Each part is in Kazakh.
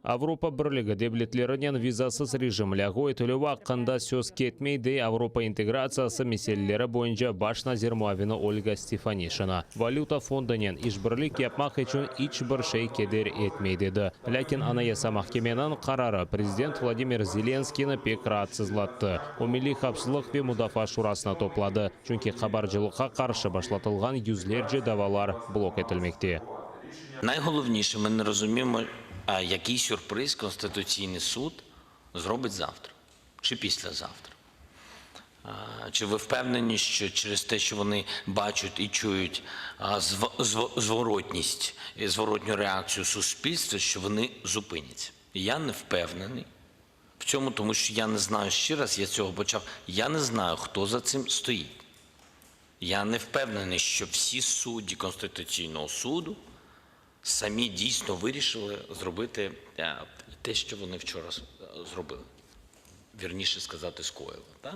Авропа бірлігі деблетлерінен визасыз режимлігі өтілі ваққында сөз кетмейді Авропа интеграциясы меселелері бойынша баш назир муавини Ольга Стефанишина. Валюта фондынен ишбірлік yapmaq үшін ичбір шей кедер етмейдеді. Ләкин Анаяса Махкеменің қарары президент Владимир Зеленскийні пек раатсызлатты. О Милли қапсызлық ве Мудафа шурасына топлады. Чүнки хабаржылыққа қаршы башлатылған юзлерже давалар блок етілмекте. Найголовніше, ми не розуміємо, а який сюрприз Конституційний суд зробить завтра чи післязавтра. Чи ви впевнені, що через те, що вони бачать і чують зворотність, зворотню реакцію суспільства, що вони зупиняться? Я не впевнений в цьому, тому що я не знаю, ще раз я цього почав, я не знаю, хто за цим стоїть. Я не впевнений, що всі судді Конституційного суду самі дійсно вирішили зробити те, що вони вчора зробили. Вірніше сказати, скоїли. Так?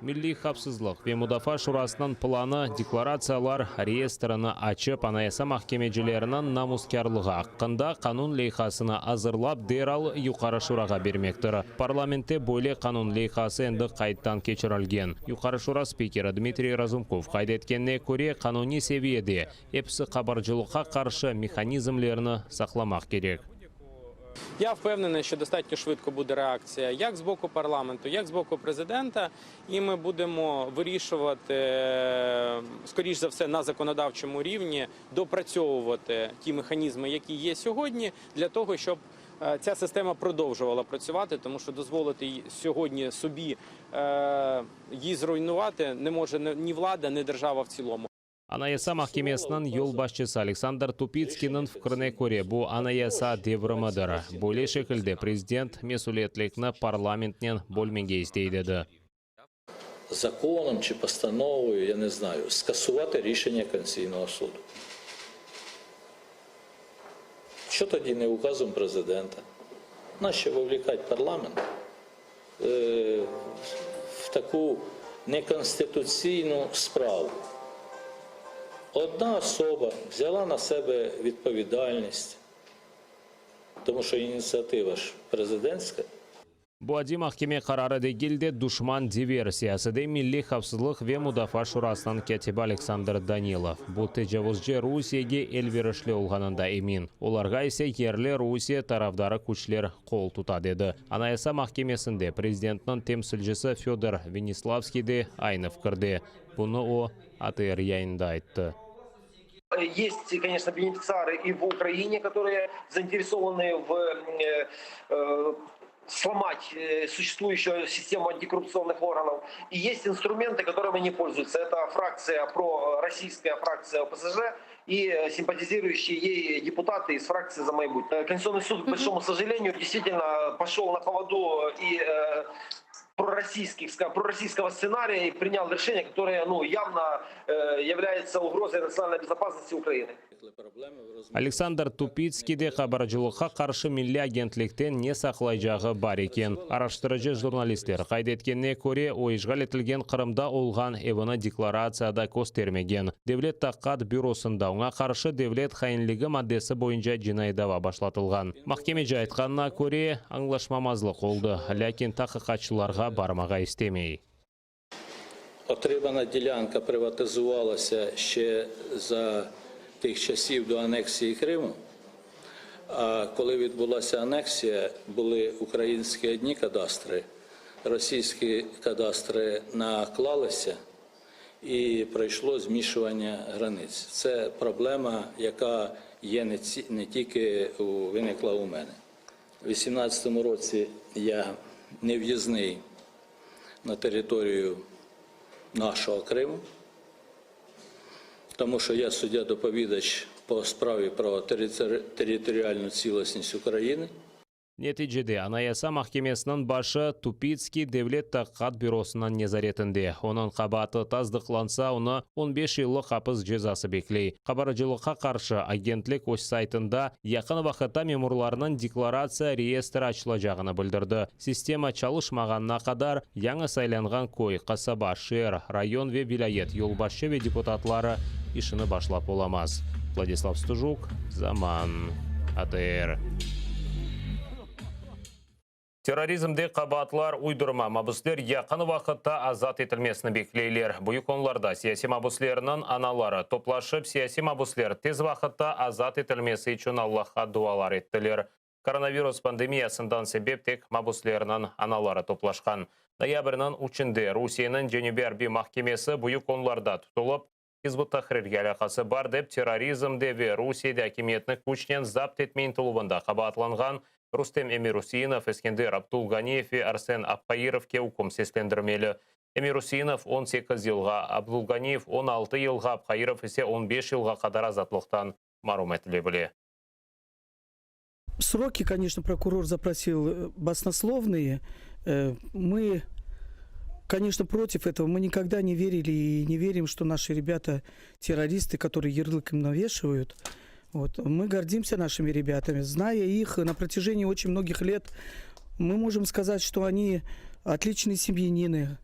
Милли қапсызлық ве Мудафа шурасынан планы декларациялар реестріні açып Анаяса махкемежелерінің намускерлығы аққында қанун лейхасына азырлап дерал юқары шураға бермектір. Парламентте бойле қанун лейхасы енді қайттан кечірілген. Юқары шура спикері Дмитрий Разумков қайдеткенне көре қануни севиеде епсі қабаржылыққа қаршы механизмлеріні сақламақ керек. Я впевнений, що достатньо швидко буде реакція як з боку парламенту, як з боку президента, і ми будемо вирішувати, скоріш за все, на законодавчому рівні, допрацьовувати ті механізми, які є сьогодні, для того, щоб ця система продовжувала працювати, тому що дозволити сьогодні собі її зруйнувати не може ні влада, ні держава в цілому. Анаяса махкемесінің ел башчысы Александр Тупицкийнің фікіріне көре бұл Анаяса деврімідір. Бөле шекілді президент месулетлікні парламентнен бөлменге істейдеді. Законом чи постановою, я не знаю, скасувати рішення Конституційного суду. Що тоді не указом президента? Нащо вовлікати парламент в таку неконституційну справу? Одна особа взяла на себе відповідальність, тому що ініціатива ж президентська. Буади махкеме қарары дегелде душман диверсиясы де Милли қапсызлық ве Мудафа шурасынан кетебі Александр Данилов. Бұл тежавызже Русияге елверішлі олғанында емин. Оларға есе ерлі Русия тарафдары күчлер қол тұта деді. Анаяса махкемесінде президентінің темсілжісі Федор Венеславский де айны фікірде. Бұны о АТР яйында айтты. Есть, конечно, бенефициары и в Украине, которые заинтересованы в сломать существующую систему антикоррупционных органов. И есть инструменты, которыми не пользуются. Это фракция, пророссийская фракция ОПСЖ и симпатизирующие ей депутаты из фракции «За майбутнее». Конституционный суд, к большому сожалению, действительно пошел на поводу и пророссийского сценария и принял решение, которое явно является угрозой национальной безопасности Украины. Александр Тупицкий де хабаржылыққа қаршы милли агентліктен не сақлай жағы бар екен. Араштырыжы журналистер қайдеткенне көре ойышғал етілген Қырымда олған евіні декларацияда көстермеген. Девлет таққат бюросында оңа қаршы девлет қайынлігі маддесі бойынша жинайдава башлатылған. Махкемеже айтқанына көре аңлашмамазлық олды, ләкин тақықатшыларға бармаға істемей. Отримана ділянка приватизувалася ще за тих часів до анексії Криму, а коли відбулася анексія, були українські одні кадастри, російські кадастри наклалися і пройшло змішування границь. Це проблема, яка є не тільки виникла у мене. У 2018 році я не в'їзний на територію нашого Криму, тому що я суддя-доповідач по справі про територіальну цілісність України. Нетижеде Анаяса махкемесінің башы Тупицкий девлет таққат бюросынан незаретінде. Оның қабаты таздықланса, оны 15 жылы қапыз жезасы беклей. Қабаржылыққа қаршы агентлік өз сайтында яқын вақытта мемурларының декларация реестрі ашылacağını білдірді. Система çalışмағанына қадар яңы сайланған кой, қасаба, шер, район ве вилайет елбашы ве депутатлары ішіні башлап оламаз. Владислав Стужук, Заман, АТР. Терроризмде қабатлар уйдырма мабуслер яқын вақытта азат етілмесіні беклейлер. Бұйық онларда сияси мабуслерінің аналары топлашып, сияси мабуслер тез вақытта азат етілмесі үшін Аллахқа дуалар еттілер. Коронавирус пандемиясындан себеп тек мабуслерінің аналары топлашқан. Ноябрьнің үшінде Русияның Женеве арби махкемесі бұйық онларда тұтылып, Хизбут Тахрирге алақасы бар деп терроризмде ве Русияда әкиметінің күшінен запт етмейін тұлыбында қабатланған Рустем Эмирусинов, Ескендер Абдулганиев и Арсен Апқаировке укум сеслендірмелі. Эмирусинов 18 жылға, Абдулганиев 16 жылға, Апқаиров есе 15 жылға қадар азатлықтан марум етілебілі. Сроки, конечно, прокурор запросил баснословные. Мы, конечно, против этого. Мы никогда не верили и не верим, что наши ребята террористы, которые ярлык им навешивают. Вот. Мы гордимся нашими ребятами. Зная их на протяжении очень многих лет, мы можем сказать, что они отличные семьянины,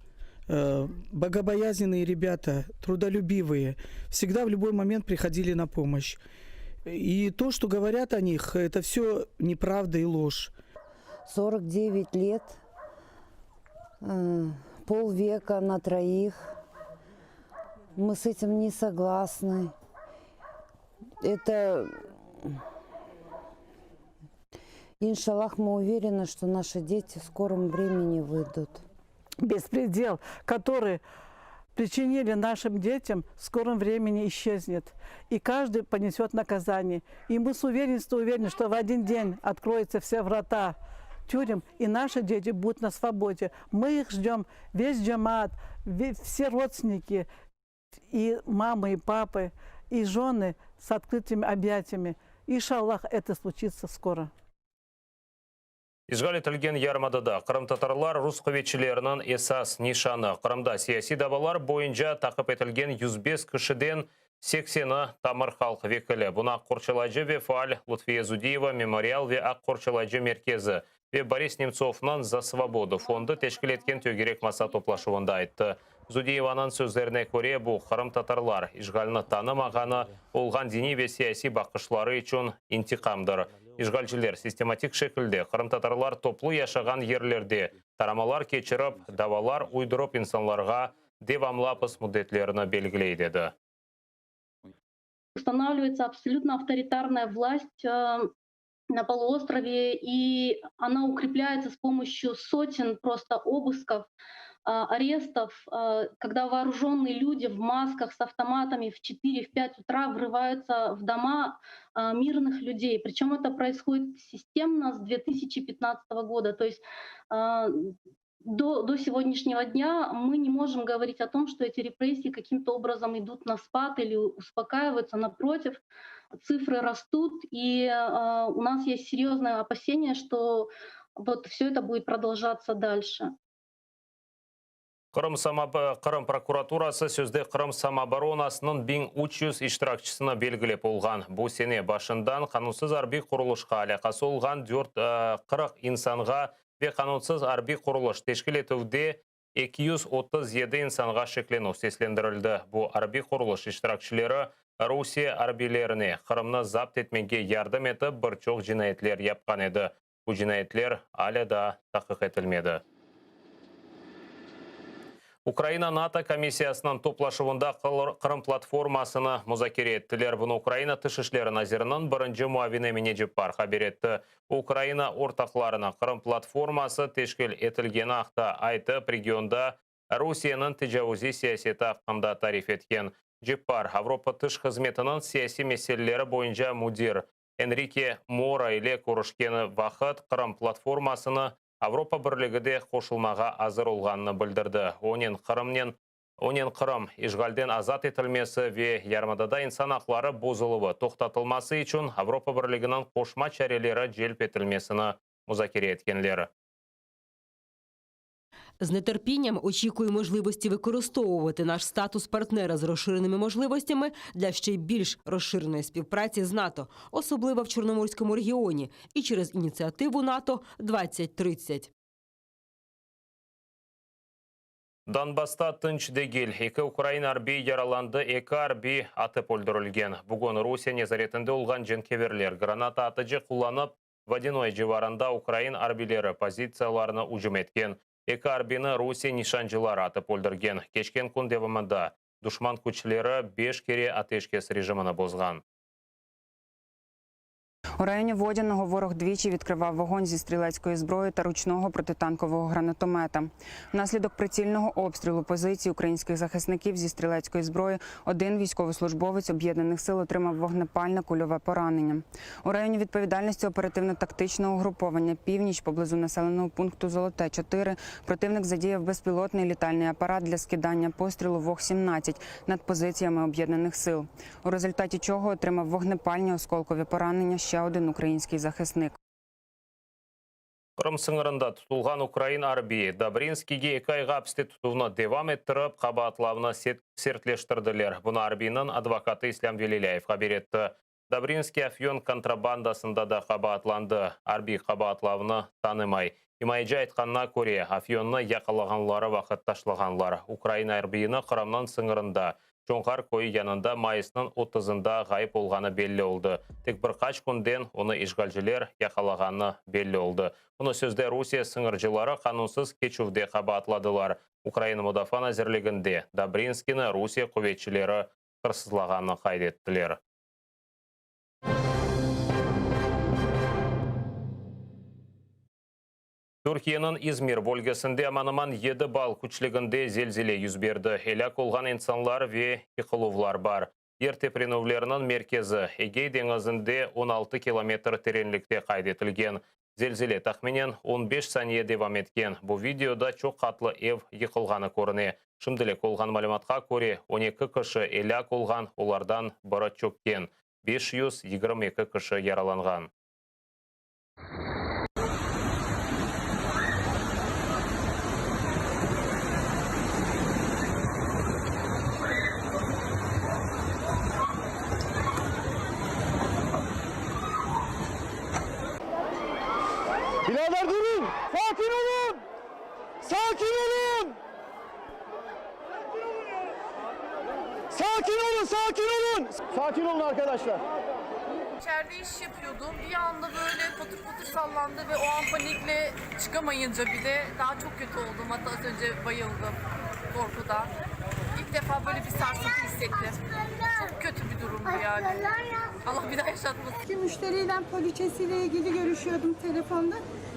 богобоязненные ребята, трудолюбивые. Всегда в любой момент приходили на помощь. И то, что говорят о них, это все неправда и ложь. 49 лет, полвека на троих. Мы с этим не согласны. Это, иншаллах, мы уверены, что наши дети в скором времени выйдут. Беспредел, который причинили нашим детям, в скором времени исчезнет. И каждый понесет наказание. И мы с уверенностью уверены, что в один день откроются все врата тюрем, и наши дети будут на свободе. Мы их ждем, весь джамат, все родственники, и мамы, и папы, и жены с открытыми объятиями. Иншаллах, это случится скоро. Ишғал етілген ярмадада Қырым татарлар рус көветшілерінің есас нишаны. Қырымда сияси дабалар бойынша тақып етілген 105 кішіден 80-ы тамыр халық векілі. Бұна Қорчалайжы ве фаал Лутфия Зудиева мемориал ве Ақ Қорчалайжы меркезі ве Борис Немцовнан за свободу фонды тешкіл еткен төгерек маса топлашуында айтты. Зудиеванан сөздеріне көре бұл Қырым татарлар ишғалны танымағаны олған дини ве сияси бақышлары үшін интиқамдыр. Ишғалчылар систематик шекілде Қырым татарлар топлы яшаған ерлерде тарамалар кечіріп, давалар уйдырып инсанларға девамлапыс мұдетлеріні белгілейдеді. Устанавливается абсолютно авторитарная власть на полуострове, и она укрепляется с помощью сотен просто обысков, арестов, когда вооруженные люди в масках с автоматами в 4-5 утра врываются в дома мирных людей. Причем это происходит системно с 2015 года. То есть до сегодняшнего дня мы не можем говорить о том, что эти репрессии каким-то образом идут на спад или успокаиваются. Напротив, цифры растут, и у нас есть серьезное опасение, что вот все это будет продолжаться дальше. Қырым прокуратурасы сөзде Қырым самооборонасының 1300 иштиракчысына белгілеп олған. Бұл сене башындан қанунсыз арби құрылышқа алақасы олған 40 инсанға ве қанунсыз арби құрылыш тешкіл етуде 237 инсанға шеклену сеслендірілді. Бұл арби құрылыш иштиракчылары Русия арбилеріне Қырымны запт етмеге ярдым етіп бір чоқ жинайетлер япқан еді. Бұл жинайетлер әлі да тақық етілмеді. Украина НАТО комиссиясының топлашуында Қырым платформасыны музакире еттілер. Бұны Украина тышышлері назирінің бірінші муавине менеджіп бар хабар етті. Украина ортақларына Қырым платформасы тешкіл етілгені ақта айтып, регионда Русияның тежаузи сиясеті аққанда тариф еткен. Жеппар Авропа тыш қызметінің сияси меселелері бойынша мудир Энрике Мора иле көрішкені вақыт Қырым платформасыны Авропа бірлігіде қошылмаға азыр олғанны білдірді. Онен Қырым ишғалден азат етілмесі ве ярмадада инсан ақлары бозылуы тоқтатылмасы үшін Авропа бірлігінің қошма чарелері желп етілмесіні музакире еткенлері. З нетерпінням очікую можливості використовувати наш статус партнера з розширеними можливостями для ще й більш розширеної співпраці з НАТО, особливо в Чорноморському регіоні, і через ініціативу НАТО 2030. Донбасста тынч дегел. Екі Украина арби яраланды, екі арби атып өлдірілген. Бүгін Русия незаретінде олған женкеверлер граната атыжы құланып, Водяной жеварында Украин арбилері позицияларына ұжым еткен. Екі арбины Русия нишанчылары атып өлдірген. Кешкен күн девамында душман күчлері 5 кере атешкес режиміні бозған. У районі Водяного ворог двічі відкривав вогонь зі стрілецької зброї та ручного протитанкового гранатомета. Внаслідок прицільного обстрілу позицій українських захисників зі стрілецької зброї один військовослужбовець Об'єднаних сил отримав вогнепальне кульове поранення. У районі відповідальності оперативно-тактичного угруповання «Північ» поблизу населеного пункту Золоте-4 противник задіяв безпілотний літальний апарат для скидання пострілу ВОГ-17 над позиціями Об'єднаних сил, у результаті чого отримав вогнепальні осколкові поранення ще один український захисник. Қырым сыңырында тұтылған Украин арбии Добринскийге 2 айға апсты тұтуына девам еттіріп, қабатлауына сертлештірділер. Бұны арбийның адвокаты Ислам Велиляевға беретті. Добринский афион контрабандасында да қабатланды. Арбий қабатлауына танымай. Имайджа айтқанына көре, афионны яқалағанлары вақыт ташлағанлар. Украин арбийны Қырымның сыңырында Жоңғар койы янында майысының 30-ында ғайып олғаны белі олды. Тек бір қач күнден оны ишгалжілер яқалағаны белі олды. Оны сөзде Русия сыңыржылары қанунсыз кечувде қабатладылар. Украина мұдафан әзірлігінде Добринскіні Русия көветшілері қырсызлағаны қайдеттілер. Түркияның Измир бөлгесінде аманыман 7 бал күчлігінде зелзеле yüzberді. Елек олған инсанлар ве иқылувлар бар. Ертепреновлерінің меркезі Эгей деңізінде 16 километр тереңлікте қайдетілген. Зелзеле тахменен 15 сәние девам еткен. Бұл видеода чоқ қатлы ев иқылғаны көріне. Шымділік олған малыматқа көре 12 кіші елек олған, олардан бұры чөккен. 522 кіші яраланған. Birader durun! Sakin olun! Sakin olun! Sakin olun, sakin olun! Sakin olun arkadaşlar. İçeride iş yapıyordum. Bir anda böyle patır patır sallandı ve o an panikle çıkamayınca bir de daha çok kötü oldum. Hatta az önce bayıldım korkudan. İlk defa böyle bir sarsıntı hissettim. Çok kötü bir durumdu yani. Allah bir daha yaşatmasın. Bir müşteriyle poliçesiyle ilgili görüşüyordum telefonda.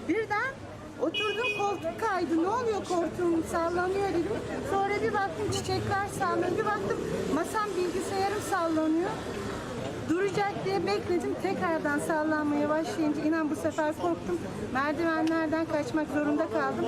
Birden oturdum, koltuk kaydı. Ne oluyor, koltuğum sallanıyor dedim. Sonra bir baktım çiçekler sallanıyor. Bir baktım masam, bilgisayarım sallanıyor. Duracak diye bekledim. Tekrardan sallanmaya başlayınca inan bu sefer korktum. Merdivenlerden kaçmak zorunda kaldım.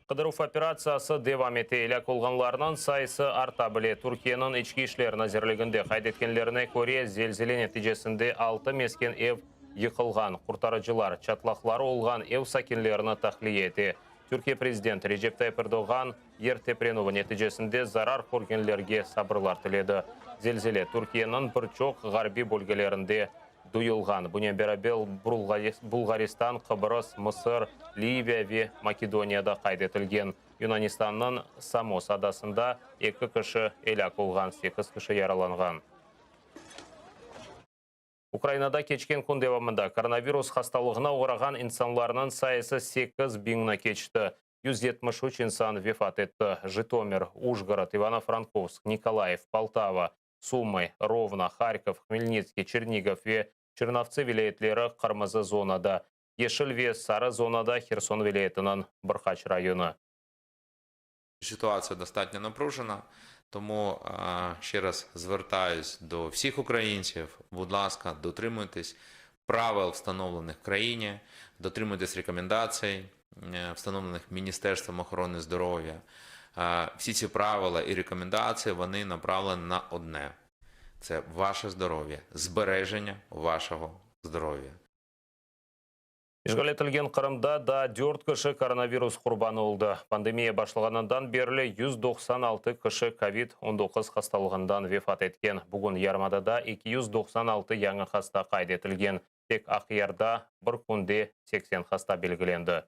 Қыдыру операциясы девам ете. Елек олғанларынан сайысы арта біле. Түркияның ішкі ішлер назерлігінде қайдеткенлеріне көре зелзеле нәтижесінде 6 мескен ев йықылған. Құртарыжылар чатлақлары олған ев сакенлеріні тақлие еті. Түркия президент Режеп Тайып Эрдоған ертепренуы нәтижесінде зарар көргенлерге сабырлар тіледі. Зелзеле Түркияның бір чоқ ғарби бөлгелерінде дұйылған. Бұне берабел Бұлғаристан, Қыбырыс, Мысыр, Ливия ве Македонияда қайдетілген. Юнанистанның Самос адасында 2 кіші елек олған, 8 кіші яраланған. Украинада кечкен күн девамында коронавирус хасталығына ұғыраған инсанларының сайысы 8 бingna кечті. 173 инсан вефат етті. Житомир, Ужгород, Ивано-Франковск, Николаев, Полтава, Сумы, Ровно, Харьков, Хмельницкий, Чернигов ве Черновцы вилаетлері қырмызы зонада. Ешіл ве Сары зонада Херсон вилаетінің Бірхач районы. Ситуація достатньо напружена, тому ще раз звертаюсь до всіх українців. Будь ласка, дотримуйтесь правил, встановлених в країні, дотримуйтесь рекомендацій, встановлених Міністерством охорони здоров'я. Всі ці правила і рекомендації, вони направлені на одне. Це ваше здоров'я, збереження вашого здоров'я. Ишгал етілген Қырымда да 4 кіші коронавирус құрбаны олды. Пандемия башлығанынан берлі 196 кіші COVID-19 хасталығындан вефат еткен. Бүгін Ярмадада 296 яңы хаста қайдетілген. Тек Ақиярда бір күнде 80 хаста белгіленді.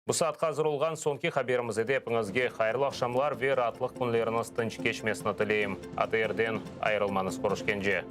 Бұл саатқа hazırolgan sonki haberimizi hepinizge hayırlı akşamlar ve rahatlık günleriniz tinch kechmesini tileyim. ATR'den ayrılmanız ko'rishguncha.